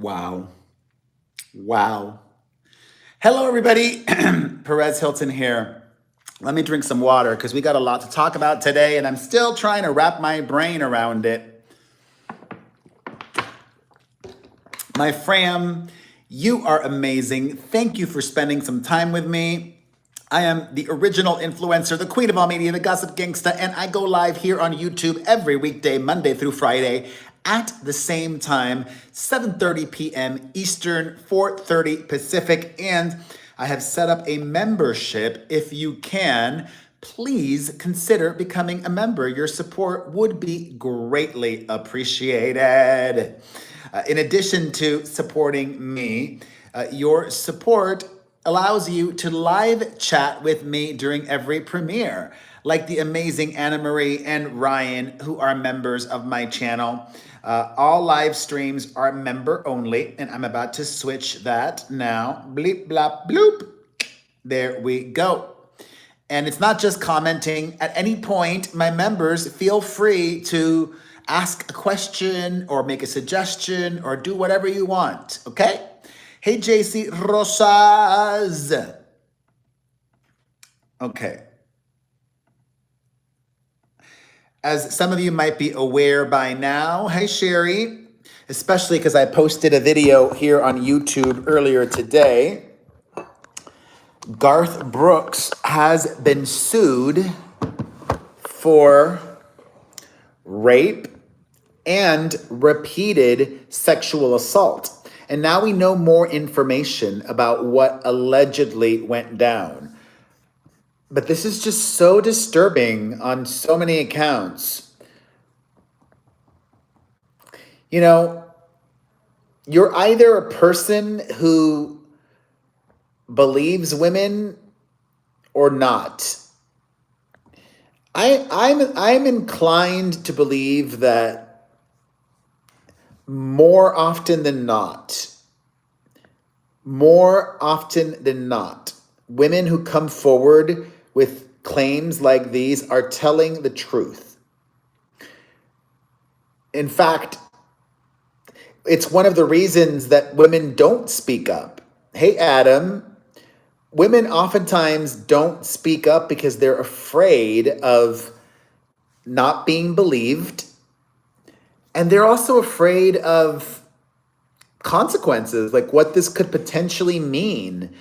Wow. Wow. Hello, everybody. Perez Hilton here. Let me drink some water because we got a lot to talk about today, and I'm still trying to wrap my brain around it. My fam, you are amazing. Thank you for spending some time with me. I am the original influencer, the queen of all media, the gossip gangsta, and I go live here on YouTube every weekday, Monday through Friday, at the same time, 7:30 p.m. Eastern, 4:30 Pacific, and I have set up a membership. If you can, please consider becoming a member. Your support would be greatly appreciated. In addition to supporting me, your support allows you to live chat with me during every premiere, like the amazing Anna Marie and Ryan, who are members of my channel. All live streams are member only, and I'm about to switch that now. Bleep, blop, bloop. There we go. And it's not just commenting. At any point, my members feel free to ask a question or make a suggestion or do whatever you want, okay? Hey, JC Rosas. Okay. As some of you might be aware by now, hey, Sherry, especially because I posted a video here on YouTube earlier today. Garth Brooks has been sued for rape and repeated sexual assault. And now we know more information about what allegedly went down. But this is just so disturbing on so many accounts. You know, you're either a person who believes women or not. I'm inclined to believe that more often than not, women who come forward with claims like these are telling the truth. In fact, it's one of the reasons that women don't speak up. Hey, Adam. Women oftentimes don't speak up because they're afraid of not being believed. And they're also afraid of consequences, like what this could potentially mean.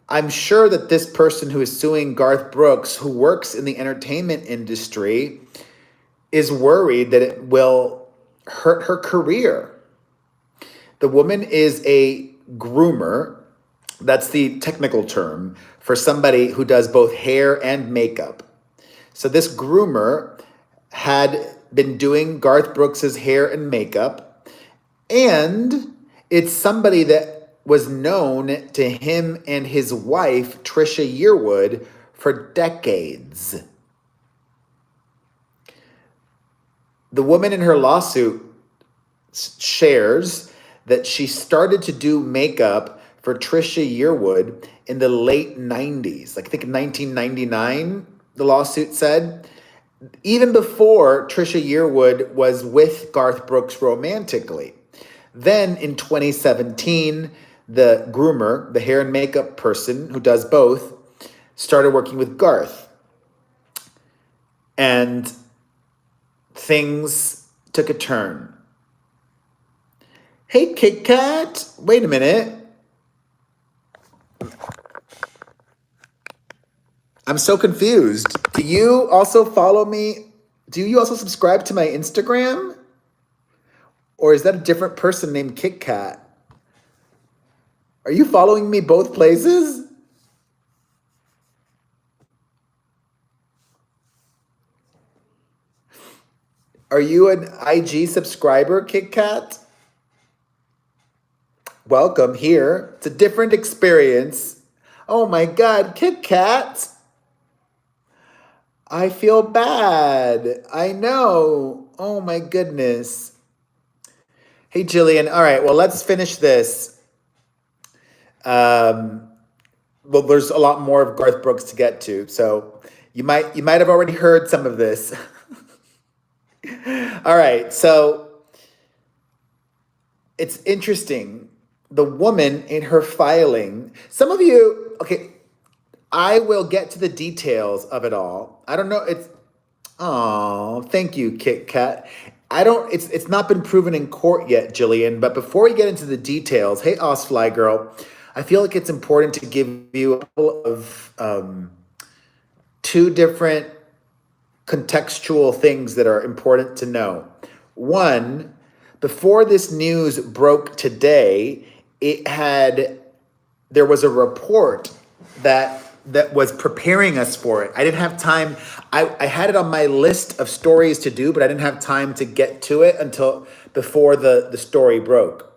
I'm sure that this person who is suing Garth Brooks, who works in the entertainment industry, is worried that it will hurt her career. The woman is a groomer. That's the technical term for somebody who does both hair and makeup. So this groomer had been doing Garth Brooks's hair and makeup, and it's somebody that was known to him and his wife, Trisha Yearwood, for decades. The woman in her lawsuit shares that she started to do makeup for Trisha Yearwood in the late 90s, like I think in 1999, the lawsuit said, even before Trisha Yearwood was with Garth Brooks romantically. Then in 2017, the groomer, the hair and makeup person who does both, started working with Garth. And things took a turn. Hey, Kit Kat, wait a minute. I'm so confused. Do you also follow me? Do you also subscribe to my Instagram? Or is that a different person named Kit Kat? Are you following me both places? Are you an IG subscriber, Kit Kat? Welcome here. It's a different experience. Oh my God, Kit Kat. I feel bad. I know. Oh my goodness. Hey, Jillian. All right, well, let's finish this. Well, there's a lot more of Garth Brooks to get to, so you might have already heard some of this. All right, so it's interesting. The woman in her filing, some of you, okay, I will get to the details of it all. I don't know. Oh, thank you, Kit Kat. I don't. It's not been proven in court yet, Jillian. But before we get into the details, hey, Osfly girl, I feel like it's important to give you a couple of two different contextual things that are important to know. One, before this news broke today, there was a report that was preparing us for it. I didn't have time. I had it on my list of stories to do, but I didn't have time to get to it until before the story broke.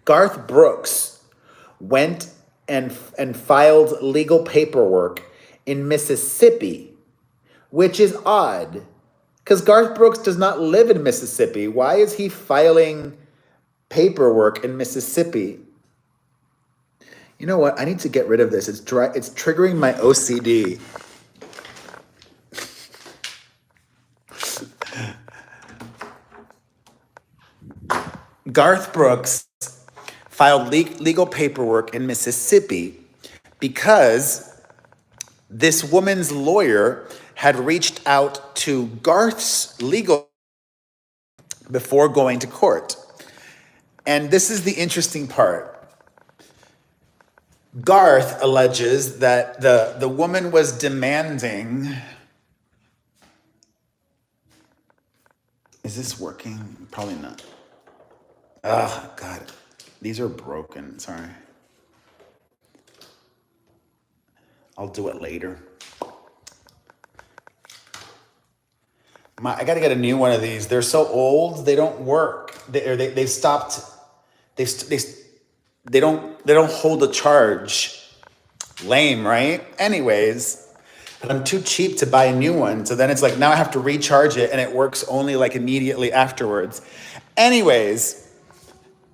Garth Brooks went and filed legal paperwork in Mississippi, which is odd because Garth Brooks does not live in Mississippi. Why is he filing paperwork in Mississippi? You know what? I need to get rid of this. It's triggering my OCD. Garth Brooks filed legal paperwork in Mississippi because this woman's lawyer had reached out to Garth's legal before going to court. And this is the interesting part. Garth alleges that the woman was demanding. Is this working? Probably not. Oh, God. These are broken. Sorry. I'll do it later. I got to get a new one of these. They're so old, they don't work. They've stopped. They don't hold a charge. Lame, right? Anyways, but I'm too cheap to buy a new one. So then it's like now I have to recharge it and it works only like immediately afterwards. Anyways,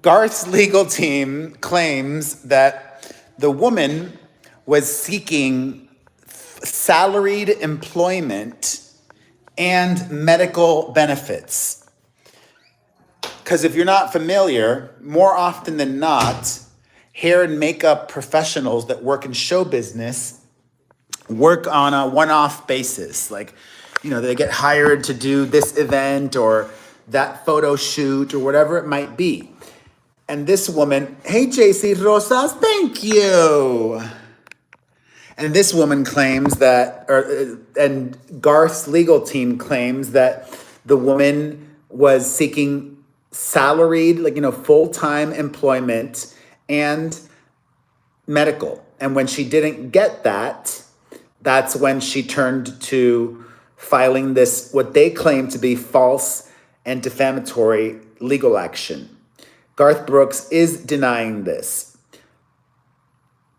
Garth's legal team claims that the woman was seeking salaried employment and medical benefits. Because if you're not familiar, more often than not, hair and makeup professionals that work in show business work on a one-off basis. Like, they get hired to do this event or that photo shoot or whatever it might be. And this woman, hey, JC Rosas, thank you. And this woman claims that, and Garth's legal team claims that the woman was seeking salaried, full-time employment and medical. And when she didn't get that, that's when she turned to filing this, what they claim to be false and defamatory legal action. Garth Brooks is denying this.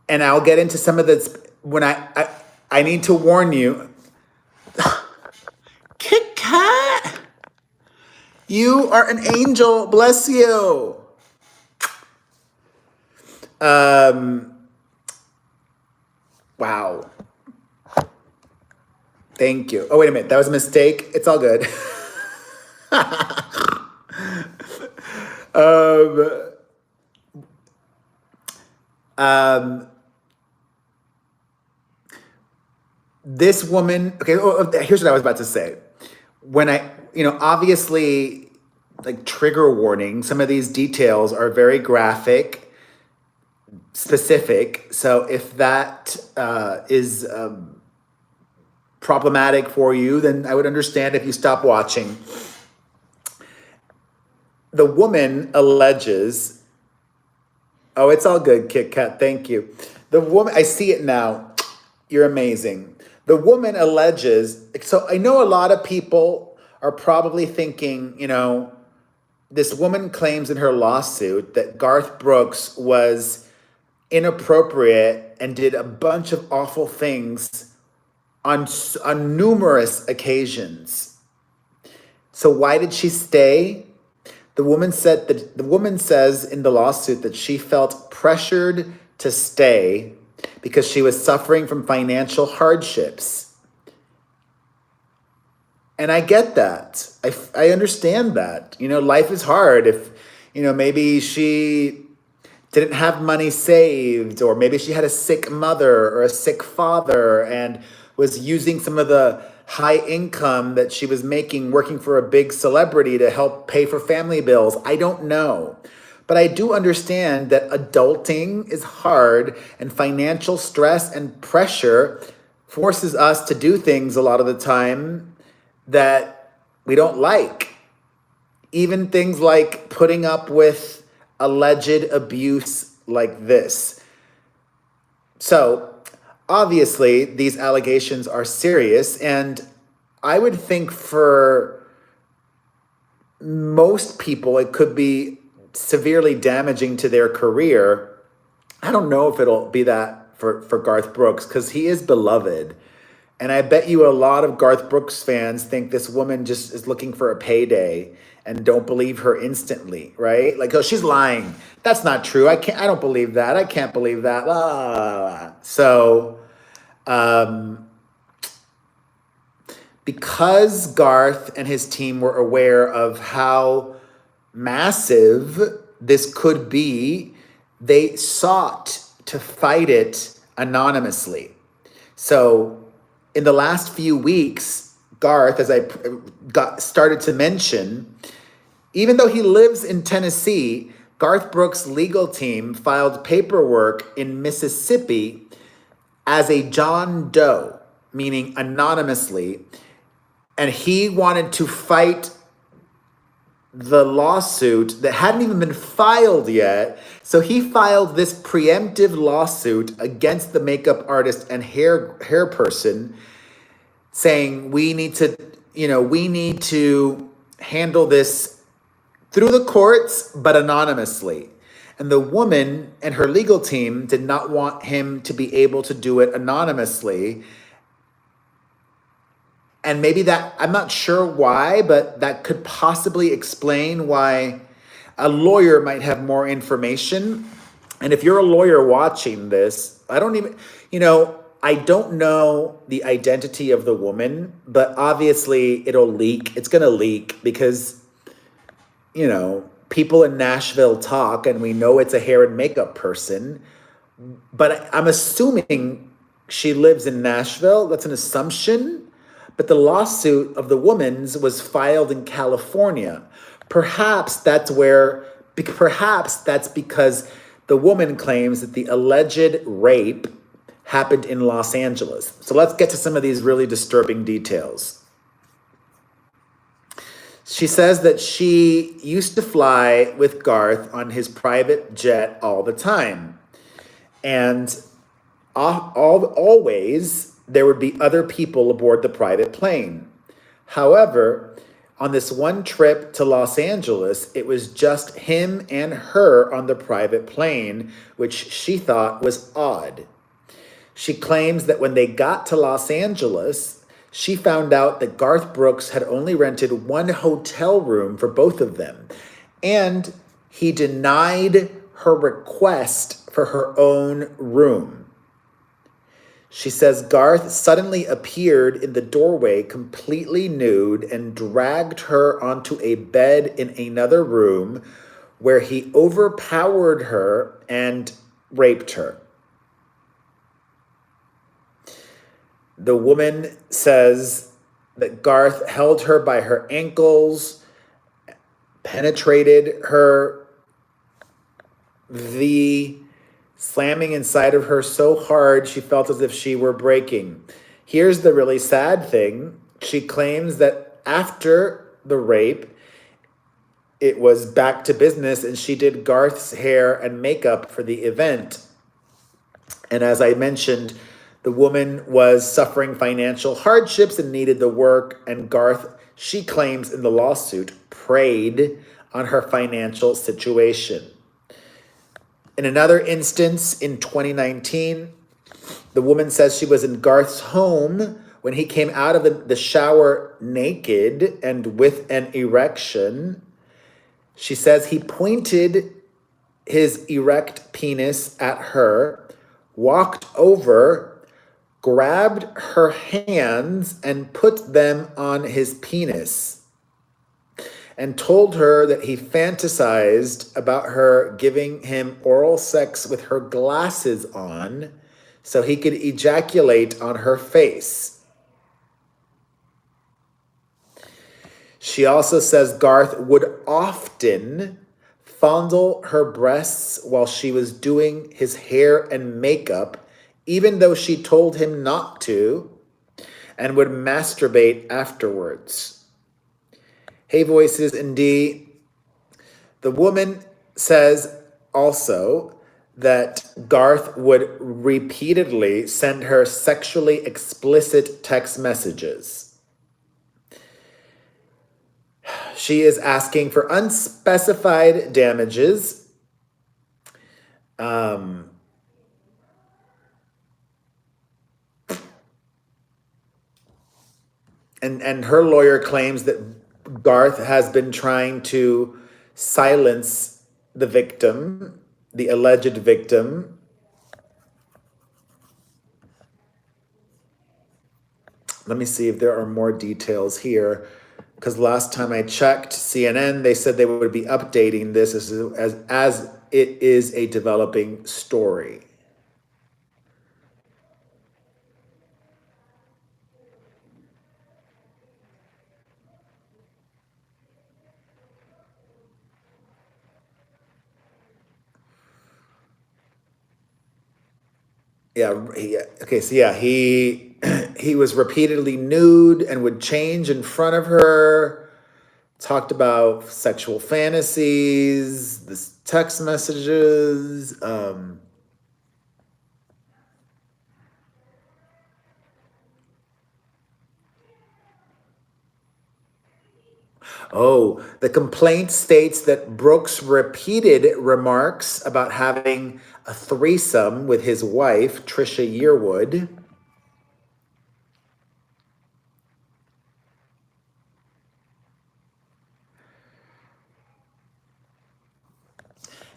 And I'll get into some of this when I need to warn you. Kit Kat, you are an angel. Bless you. Wow. Thank you. Oh, wait a minute. That was a mistake. It's all good. This woman, okay, here's what I was about to say. When obviously, like trigger warning, some of these details are very graphic, specific. So if that is problematic for you, then I would understand if you stop watching. The woman alleges, oh, it's all good, Kit Kat, thank you. The woman, I see it now. You're amazing. The woman alleges, so I know a lot of people are probably thinking, this woman claims in her lawsuit that Garth Brooks was inappropriate and did a bunch of awful things on numerous occasions. So why did she stay? The woman says in the lawsuit that she felt pressured to stay because she was suffering from financial hardships. And I get that. I understand that. Life is hard. maybe she didn't have money saved, or maybe she had a sick mother or a sick father and was using some of the high income that she was making working for a big celebrity to help pay for family bills. I don't know. But I do understand that adulting is hard, and financial stress and pressure forces us to do things a lot of the time that we don't like. Even things like putting up with alleged abuse like this. So, obviously, these allegations are serious, and I would think for most people, it could be severely damaging to their career. I don't know if it'll be that for Garth Brooks, because he is beloved. And I bet you a lot of Garth Brooks fans think this woman just is looking for a payday and don't believe her instantly, right? Like, oh, she's lying. That's not true. I don't believe that. I can't believe that. Blah, blah, blah. So, because Garth and his team were aware of how massive this could be, they sought to fight it anonymously. So in the last few weeks, Garth, as I started to mention, even though he lives in Tennessee, Garth Brooks' legal team filed paperwork in Mississippi as a John Doe, meaning anonymously, and he wanted to fight the lawsuit that hadn't even been filed yet. So he filed this preemptive lawsuit against the makeup artist and hair person, saying we need to handle this through the courts, but anonymously. And the woman and her legal team did not want him to be able to do it anonymously. And maybe that, I'm not sure why, but that could possibly explain why a lawyer might have more information. And if you're a lawyer watching this, I don't know the identity of the woman, but obviously it'll leak. It's going to leak because, people in Nashville talk, and we know it's a hair and makeup person. But I'm assuming she lives in Nashville. That's an assumption. But the lawsuit of the woman's was filed in California. Perhaps that's because the woman claims that the alleged rape happened in Los Angeles. So let's get to some of these really disturbing details. She says that she used to fly with Garth on his private jet all the time. And always there would be other people aboard the private plane. However, on this one trip to Los Angeles, it was just him and her on the private plane, which she thought was odd. She claims that when they got to Los Angeles, she found out that Garth Brooks had only rented one hotel room for both of them, and he denied her request for her own room. She says Garth suddenly appeared in the doorway completely nude and dragged her onto a bed in another room where he overpowered her and raped her. The woman says that Garth held her by her ankles, penetrated her slamming inside of her so hard she felt as if she were breaking. Here's the really sad thing. She claims that after the rape, it was back to business and she did Garth's hair and makeup for the event. And as I mentioned, the woman was suffering financial hardships and needed the work, and Garth, she claims in the lawsuit, preyed on her financial situation. In another instance, in 2019, the woman says she was in Garth's home when he came out of the shower naked and with an erection. She says he pointed his erect penis at her, walked over, grabbed her hands, and put them on his penis. and told her that he fantasized about her giving him oral sex with her glasses on so he could ejaculate on her face. She also says Garth would often fondle her breasts while she was doing his hair and makeup, even though she told him not to, and would masturbate afterwards. Hey, Voices and D. The woman says also that Garth would repeatedly send her sexually explicit text messages. She is asking for unspecified damages. And her lawyer claims that Garth has been trying to silence the victim, the alleged victim. Let me see if there are more details here, because last time I checked CNN, they said they would be updating this as it is a developing story. He was repeatedly nude and would change in front of her, talked about sexual fantasies, this text messages. The complaint states that Brooks repeated remarks about having a threesome with his wife, Trisha Yearwood.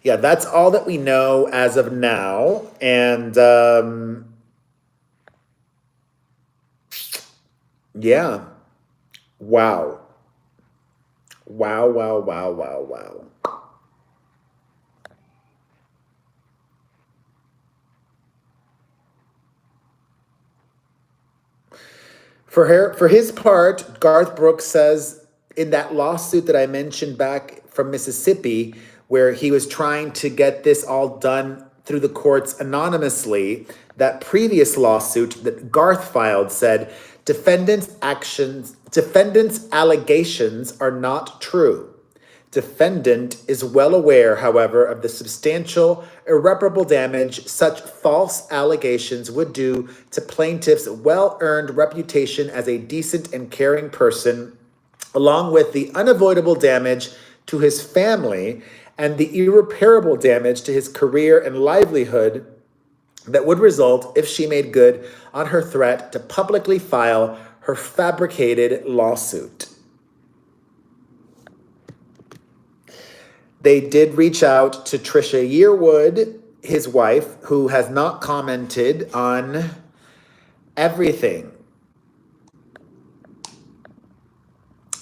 Yeah, that's all that we know as of now. And yeah. Wow. Wow, wow, wow, wow, wow. For his part, Garth Brooks says in that lawsuit that I mentioned back from Mississippi, where he was trying to get this all done through the courts anonymously, that previous lawsuit that Garth filed said defendants' allegations are not true. Defendant is well aware, however, of the substantial, irreparable damage such false allegations would do to plaintiff's well-earned reputation as a decent and caring person, along with the unavoidable damage to his family and the irreparable damage to his career and livelihood that would result if she made good on her threat to publicly file her fabricated lawsuit. They did reach out to Trisha Yearwood, his wife, who has not commented on everything.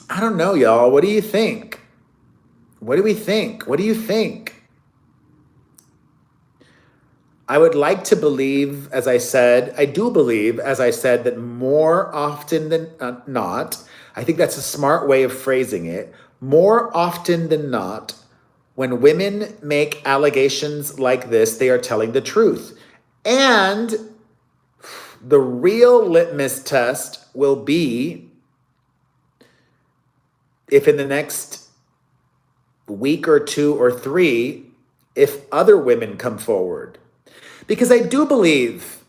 I don't know, y'all. What do you think? What do we think? What do you think? I would like to believe, as I said, I do believe, as I said, that more often than not, I think that's a smart way of phrasing it, more often than not, when women make allegations like this, they are telling the truth. And the real litmus test will be if in the next week or 2 or 3, if other women come forward. Because I do believe,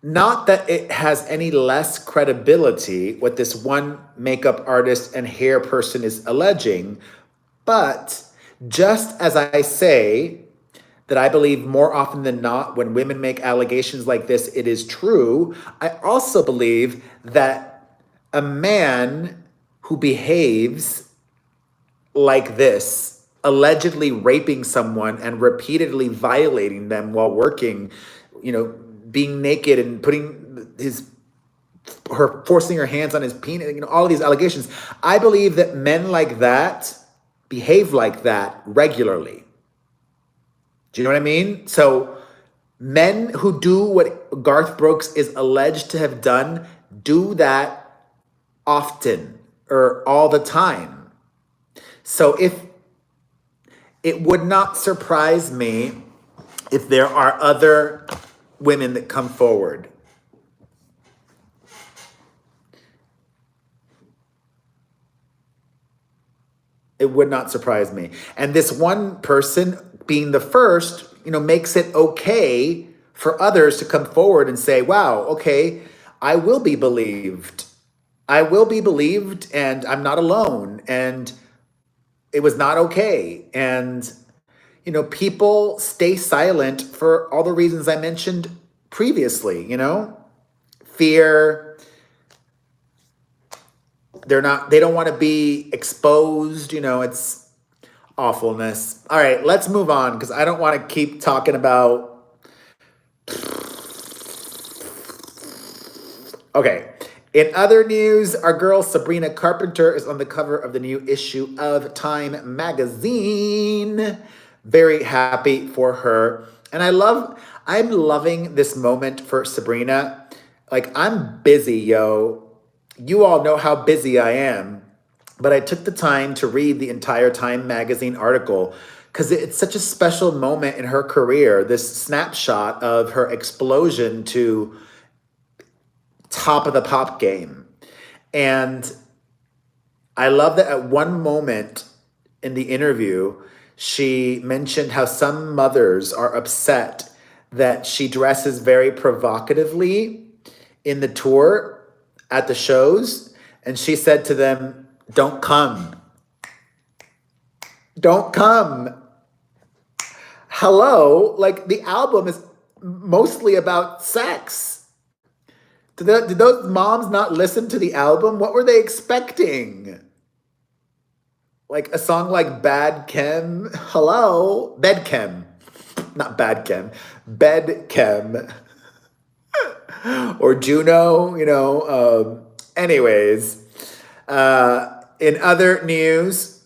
not that it has any less credibility what this one makeup artist and hair person is alleging, but just as I say that I believe more often than not when women make allegations like this, it is true, I also believe that a man who behaves like this, allegedly raping someone and repeatedly violating them while working, being naked and putting his her forcing her hands on his penis, all of these allegations. I believe that men like that behave like that regularly. Do you know what I mean? So men who do what Garth Brooks is alleged to have done do that often or all the time. So if it would not surprise me if there are other women that come forward. It would not surprise me. And this one person being the first, makes it okay for others to come forward and say, wow, okay, I will be believed. I will be believed, and I'm not alone. And it was not okay. And, people stay silent for all the reasons I mentioned previously, fear. They don't want to be exposed, it's awfulness. All right, let's move on because I don't want to keep talking about. Okay. In other news, our girl Sabrina Carpenter is on the cover of the new issue of Time magazine. Very happy for her. And I'm loving this moment for Sabrina. Like, I'm busy, yo. You all know how busy I am. But I took the time to read the entire Time magazine article because it's such a special moment in her career. This snapshot of her explosion to top of the pop game. And I love that at one moment in the interview, she mentioned how some mothers are upset that she dresses very provocatively in the tour at the shows. And she said to them, don't come. Don't come. Hello? Like, the album is mostly about sex. Did those moms not listen to the album? What were they expecting? Like a song like Bad Chem? Hello? Bed Chem. Not Bad Chem. Bed Chem. Or Juno, anyways. In other news,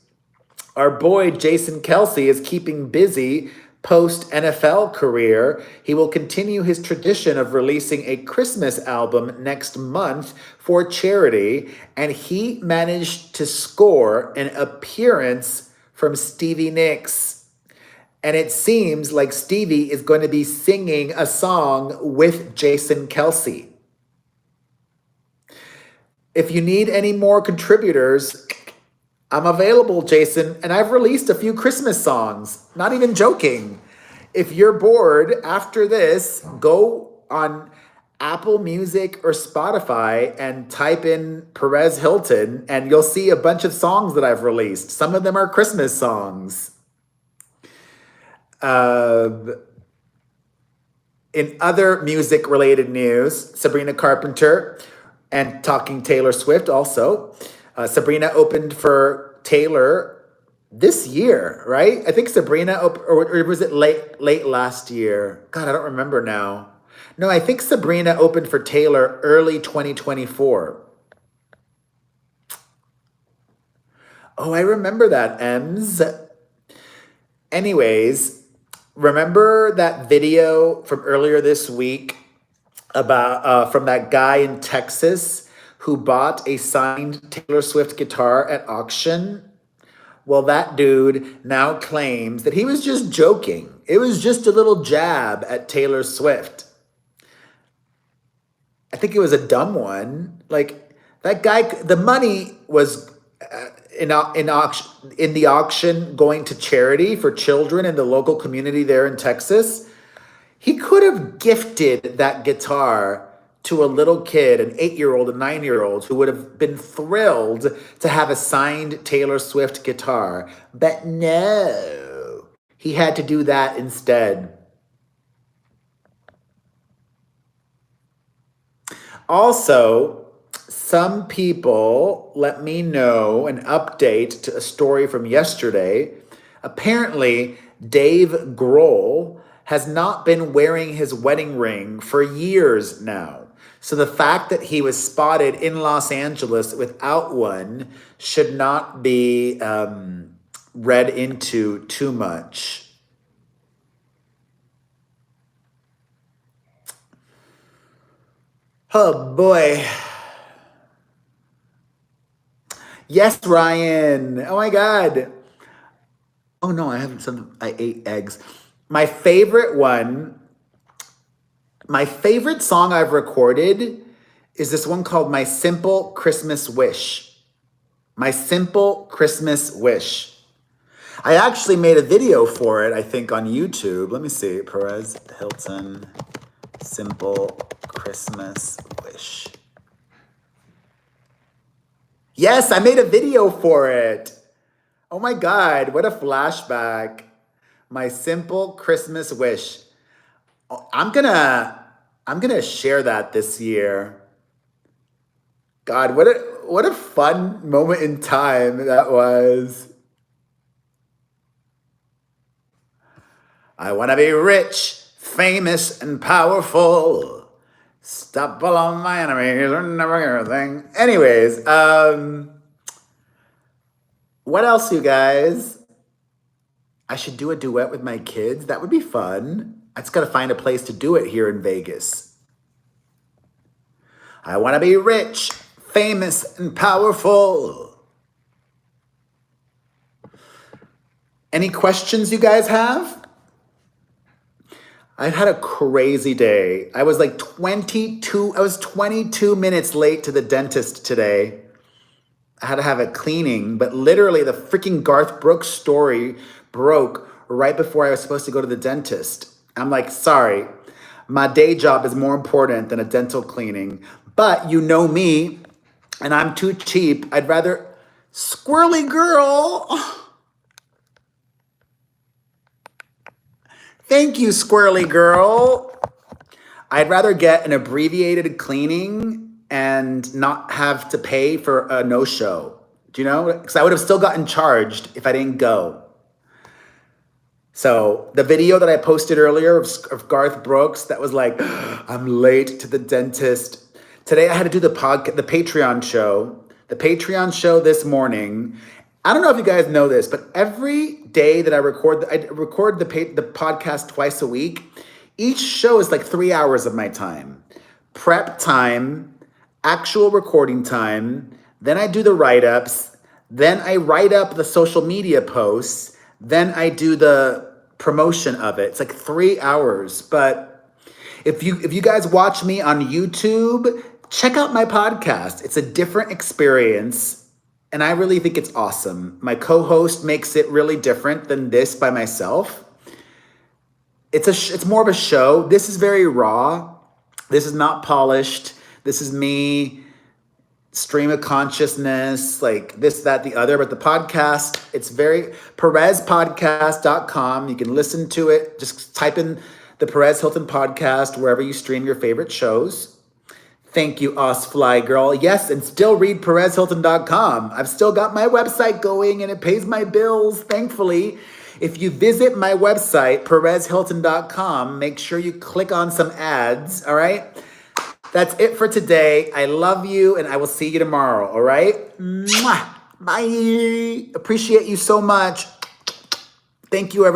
our boy Jason Kelce is keeping busy post-NFL career. He will continue his tradition of releasing a Christmas album next month for charity, and he managed to score an appearance from Stevie Nicks. And it seems like Stevie is going to be singing a song with Jason Kelce. If you need any more contributors, I'm available, Jason, and I've released a few Christmas songs. Not even joking. If you're bored after this, go on Apple Music or Spotify and type in Perez Hilton, and you'll see a bunch of songs that I've released. Some of them are Christmas songs. In other music-related news, Sabrina Carpenter and talking Taylor Swift also. Sabrina opened for Taylor this year, right? I think Sabrina, or was it late last year? God, I don't remember now. No, I think Sabrina opened for Taylor early 2024. Oh, I remember that, Ems. Anyways, remember that video from earlier this week about from that guy in Texas who bought a signed Taylor Swift guitar at auction? Well, that dude now claims that he was just joking. It was just a little jab at Taylor Swift. I think it was a dumb one. Like, that guy, the money was in the auction going to charity for children in the local community there in Texas. He could have gifted that guitar to a little kid, an 8-year-old, a 9-year-old, who would have been thrilled to have a signed Taylor Swift guitar. But no, he had to do that instead. Also, some people let me know an update to a story from yesterday. Apparently, Dave Grohl has not been wearing his wedding ring for years now. So the fact that he was spotted in Los Angeles without one should not be read into too much. Oh boy. Yes, Ryan. Oh my God. Oh no, I haven't said I ate eggs. My favorite one, my favorite song I've recorded is this one called My Simple Christmas Wish. My Simple Christmas Wish. I actually made a video for it, I think, on YouTube. Let me see. Perez Hilton, Simple Christmas Wish. Yes, I made a video for it. Oh my God, what a flashback. My Simple Christmas Wish. Oh, I'm gonna share that this year. God, what a fun moment in time that was. I want to be rich, famous, and powerful. Stop all of my enemies or never hear a thing. Anyways, what else, you guys? I should do a duet with my kids. That would be fun. I just got to find a place to do it here in Vegas. I want to be rich, famous, and powerful. Any questions you guys have? I've had a crazy day. I was 22 minutes late to the dentist today. I had to have a cleaning, but literally the freaking Garth Brooks story broke right before I was supposed to go to the dentist. I'm like, sorry, my day job is more important than a dental cleaning. But you know me, and I'm too cheap. I'd rather, squirrely girl. Thank you, squirrely girl. I'd rather get an abbreviated cleaning and not have to pay for a no-show. Do you know? Because I would have still gotten charged if I didn't go. So the video that I posted earlier of Garth Brooks, that was like, I'm late to the dentist. Today I had to do the Patreon show. The Patreon show this morning. I don't know if you guys know this, but every day that I record the podcast twice a week. Each show is like 3 hours of my time. Prep time, actual recording time, then I do the write-ups, then I write up the social media posts, then I do the promotion of it. It's like 3 hours. But if you guys watch me on YouTube, check out my podcast. It's a different experience. And I really think it's awesome. My co-host makes it really different than this by myself. It's more of a show. This is very raw. This is not polished. This is me, stream of consciousness, like this, that, the other. But the podcast, it's very perezpodcast.com. You can listen to it. Just type in the Perez Hilton podcast wherever you stream your favorite shows. Thank you, Fly Girl. Yes, and still read perezhilton.com. I've still got my website going and it pays my bills, thankfully. If you visit my website, perezhilton.com, make sure you click on some ads, all right? That's it for today. I love you and I will see you tomorrow, all right? Mwah. Bye. Appreciate you so much. Thank you, everyone.